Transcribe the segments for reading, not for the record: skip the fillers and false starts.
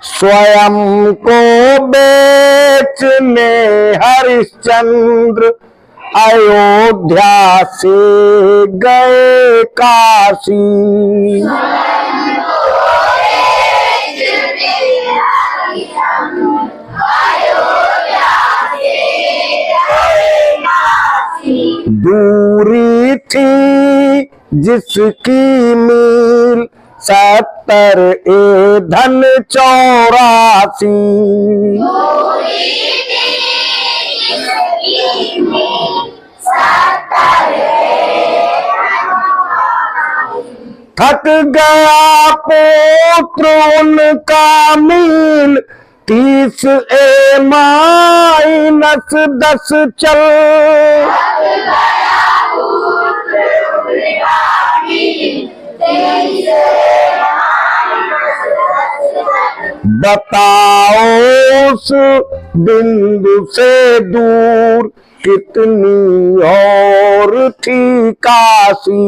स्वयं को बेचने हरिश्चंद्र अयोध्या से गए काशी। दूरी थी जिसकी मील 70 ए धन 84। थक गया पुत्र उनका मील 30 ए माइनस 10 चल। बताओ उस बिंदु से दूर कितनी और थी काशी।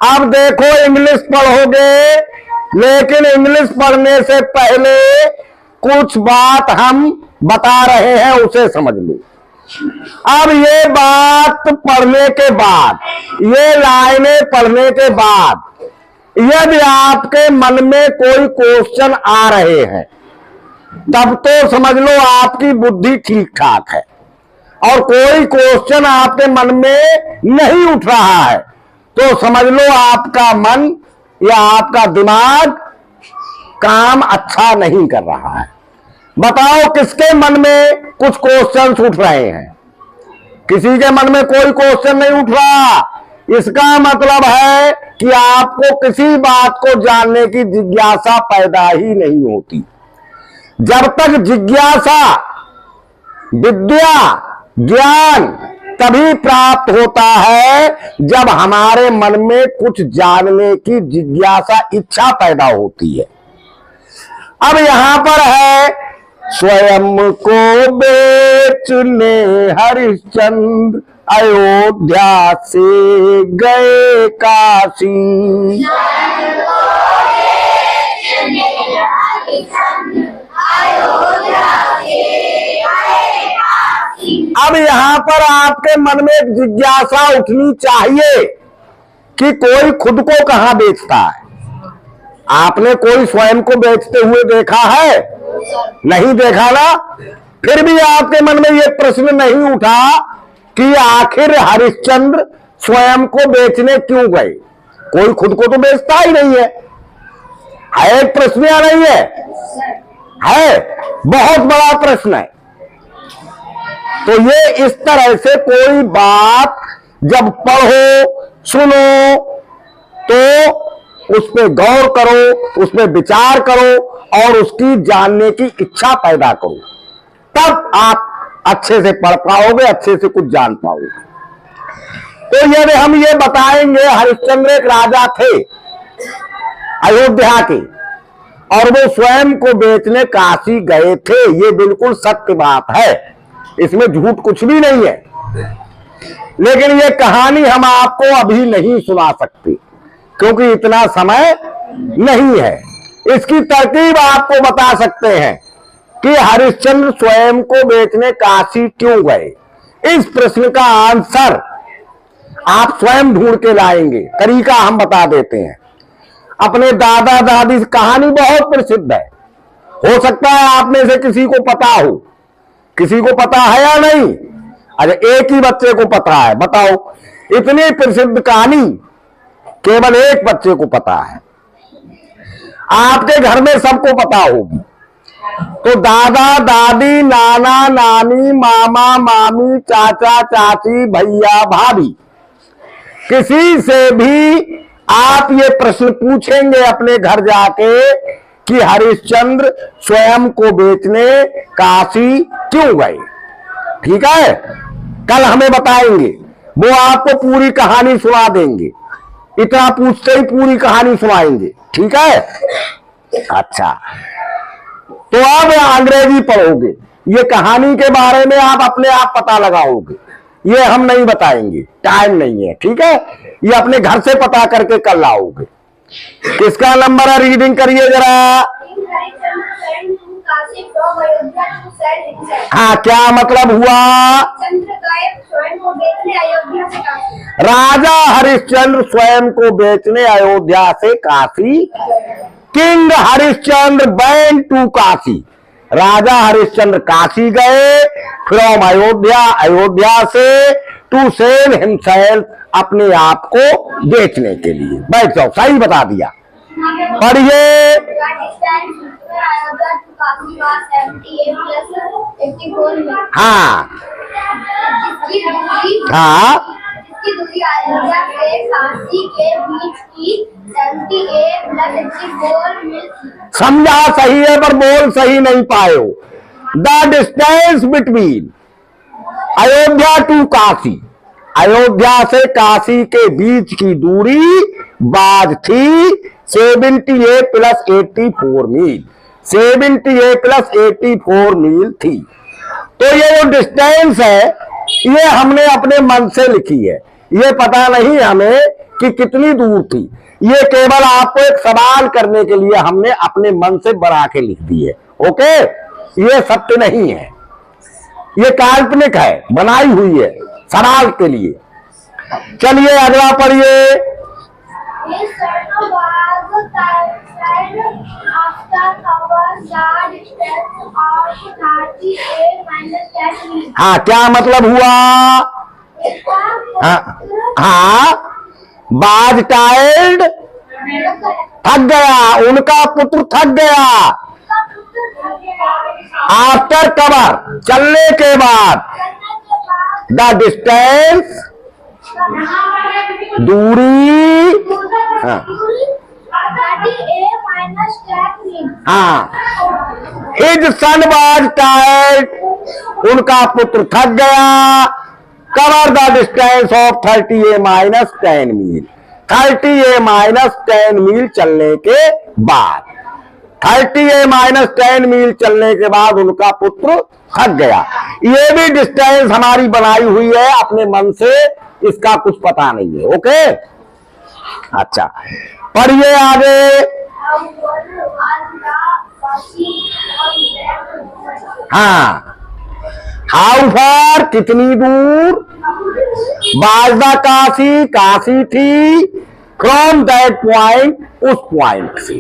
अब देखो इंग्लिश पढ़ोगे, लेकिन इंग्लिश पढ़ने से पहले कुछ बात हम बता रहे हैं उसे समझ लो। अब ये बात पढ़ने के बाद, ये लाइनें पढ़ने के बाद, यदि आपके मन में कोई क्वेश्चन आ रहे हैं तब तो समझ लो आपकी बुद्धि ठीक ठाक है, और कोई क्वेश्चन आपके मन में नहीं उठ रहा है तो समझ लो आपका मन या आपका दिमाग काम अच्छा नहीं कर रहा है। बताओ किसके मन में कुछ क्वेश्चंस उठ रहे हैं? किसी के मन में कोई क्वेश्चन नहीं उठ रहा। इसका मतलब है कि आपको किसी बात को जानने की जिज्ञासा पैदा ही नहीं होती। जब तक जिज्ञासा, विद्या, ज्ञान तभी प्राप्त होता है जब हमारे मन में कुछ जानने की जिज्ञासा, इच्छा पैदा होती है। अब यहां पर है स्वयं को बेचने हरिश्चंद्र अयोध्या से गए काशी। अब यहां पर आपके मन में एक जिज्ञासा उठनी चाहिए कि कोई खुद को कहां बेचता है। आपने कोई स्वयं को बेचते हुए देखा है? नहीं देखा ना? फिर भी आपके मन में यह प्रश्न नहीं उठा कि आखिर हरिश्चंद्र स्वयं को बेचने क्यों गए? कोई खुद को तो बेचता ही नहीं है। एक प्रश्न या नहीं है? बहुत बड़ा प्रश्न है। तो ये इस तरह से कोई बात जब पढ़ो, सुनो, तो उस पर गौर करो, उस पर विचार करो और उसकी जानने की इच्छा पैदा करो, तब आप अच्छे से पढ़ पाओगे, अच्छे से कुछ जान पाओगे। तो यदि हम ये बताएंगे हरिश्चंद्र एक राजा थे अयोध्या के और वो स्वयं को बेचने काशी गए थे, ये बिल्कुल सत्य बात है, इसमें झूठ कुछ भी नहीं है। लेकिन ये कहानी हम आपको अभी नहीं सुना सकते क्योंकि इतना समय नहीं है। इसकी तरकीब आपको बता सकते हैं कि हरिश्चंद्र स्वयं को बेचने काशी क्यों गए। इस प्रश्न का आंसर आप स्वयं ढूंढ के लाएंगे। तरीका हम बता देते हैं। अपने दादा दादी की कहानी बहुत प्रसिद्ध है, हो सकता है आप में से किसी को पता हो। किसी को पता है या नहीं? अच्छा, एक ही बच्चे को पता है। बताओ, इतनी प्रसिद्ध कहानी केवल एक बच्चे को पता है। आपके घर में सबको पता होगी। तो दादा दादी, नाना नानी, मामा मामी, चाचा चाची, भैया भाभी, किसी से भी आप ये प्रश्न पूछेंगे अपने घर जाके कि हरिश्चंद्र स्वयं को बेचने काशी क्यों गए। ठीक है, कल हमें बताएंगे, वो आपको पूरी कहानी सुना देंगे। इतना पूछते ही पूरी कहानी सुनाएंगे। ठीक है? अच्छा, तो अब अंग्रेजी पढ़ोगे, ये कहानी के बारे में आप अपने आप पता लगाओगे। ये हम नहीं बताएंगे, टाइम नहीं है, ठीक है। ये अपने घर से पता करके कल लाओगे। किसका नंबर है, रीडिंग करिए जरा। हाँ, क्या मतलब हुआ? राजा हरिश्चंद्र स्वयं को बेचने अयोध्या से Kashi. King Harishchandra went to Kashi. राजा हरिश्चंद्र काशी गए फ्रॉम अयोध्या, अयोध्या से टू सेल हिमसेल्फ, अपने आप को बेचने के लिए। बैठ जाओ, सही बता दिया। पढ़िए। हाँ हाँ, समझा सही है पर बोल सही नहीं पाए हो। The distance between Ayodhya to Kashi, Ayodhya से काशी के बीच की दूरी बाज थी 78 प्लस 84 मील। 78 प्लस 84 मील थी। तो ये जो डिस्टेंस है ये हमने अपने मन से लिखी है, ये पता नहीं हमें कि कितनी दूर थी। ये केवल आपको एक सवाल करने के लिए हमने अपने मन से बना के लिख दी है। ओके, ये सत्य नहीं है, ये काल्पनिक है, बनाई हुई है सवाल के लिए। चलिए अगला पढ़िए। हाँ, क्या मतलब हुआ? हाँ, बाज टायर्ड, थक गया, उनका पुत्र थक गया। आफ्टर कवर, चलने के बाद। द डिस्टेंस, दूरी। हाँ हाँ, हिज सन वाज टायर्ड, उनका पुत्र थक गया। Cover the distance of 30A minus 10 मील, 30A माइनस 10 मील चलने के बाद। 30A माइनस 10 मील चलने के बाद उनका पुत्र थक गया। ये भी डिस्टेंस हमारी बनाई हुई है अपने मन से, इसका कुछ पता नहीं है। ओके, अच्छा पढ़िए आगे। हाँ, हाउ फार, कितनी दूर। बाजदा काशी, काशी थी। फ्रॉम दैट पॉइंट, उस पॉइंट से,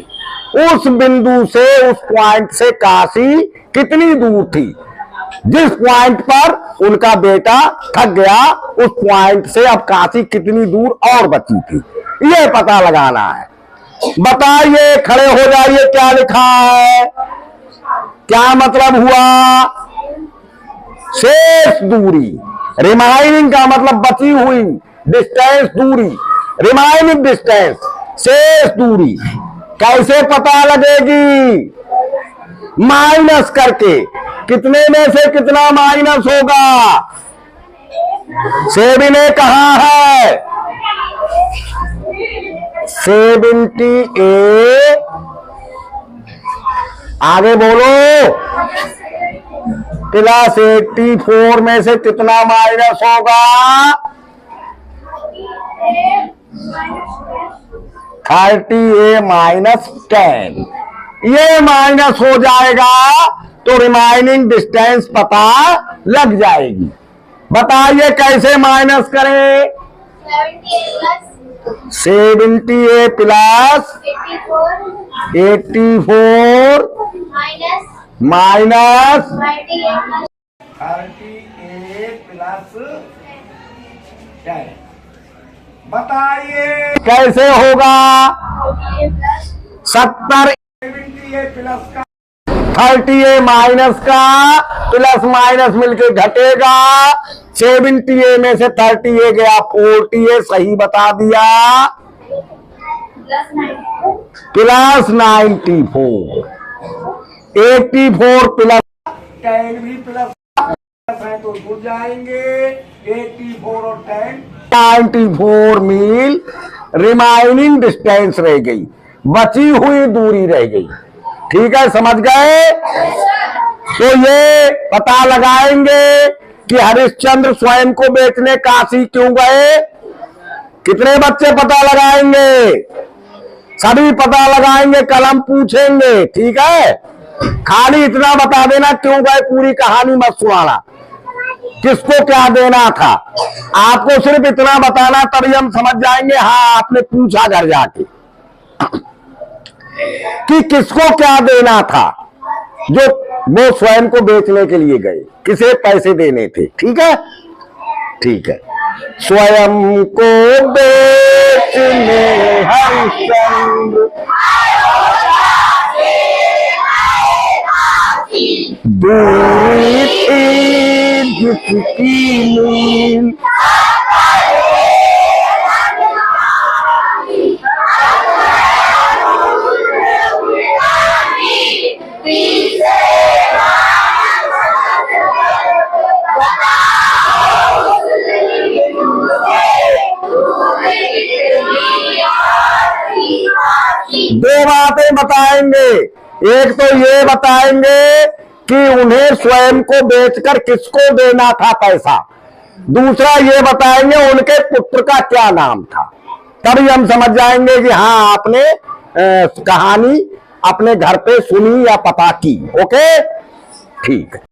उस बिंदु से, उस पॉइंट से काशी कितनी दूर थी। जिस पॉइंट पर उनका बेटा थक गया उस पॉइंट से अब काशी कितनी दूर और बची थी, ये पता लगाना है। बताइए, खड़े हो जाइए, क्या लिखा है, क्या मतलब हुआ? शेष दूरी, रिमाइनिंग का मतलब बची हुई, डिस्टेंस दूरी, रिमाइनिंग डिस्टेंस, शेष दूरी। कैसे पता लगेगी? माइनस करके। कितने में से कितना माइनस होगा? सेबी ने कहा है 78, आगे बोलो, प्लस 84 में से कितना माइनस होगा? 30A minus 10। ये माइनस हो जाएगा तो रिमाइनिंग डिस्टेंस पता लग जाएगी। बताइए कैसे माइनस करें? 70A plus 84 minus 30A plus 10। बताइए कैसे होगा? 70 70A प्लस का 30A माइनस का प्लस माइनस मिलके घटेगा। 70A में से 30A गया 40A, सही बता दिया। प्लस 94, 84 प्लस 10 भी प्लस है तो जुड़ जाएंगे। 84 और 10 94 मील रिमाइनिंग डिस्टेंस रह गई, बची हुई दूरी रह गई। ठीक है, समझ गए? तो ये पता लगाएंगे कि हरिश्चंद्र स्वयं को बेचने काशी क्यों गए? कितने बच्चे पता लगाएंगे? सभी पता लगाएंगे, कलम पूछेंगे, ठीक है। खाली इतना बता देना क्यों गए, पूरी कहानी मत सुनाना, किसको क्या देना था। आपको सिर्फ इतना बताना, तभी हम समझ जाएंगे हाँ आपने पूछा घर जाके कि किसको क्या देना था, जो वो स्वयं को बेचने के लिए गए, किसे पैसे देने थे। ठीक है, ठीक है। स्वयं को बेचने हरिश्चंद्र दूरी थी जिसकी नील, दो बातें बताएंगे। एक तो ये बताएंगे कि उन्हें स्वयं को बेचकर किसको देना था पैसा, दूसरा ये बताएंगे उनके पुत्र का क्या नाम था। तभी हम समझ जाएंगे कि हाँ आपने कहानी अपने घर पे सुनी या पता की। ओके, ठीक है।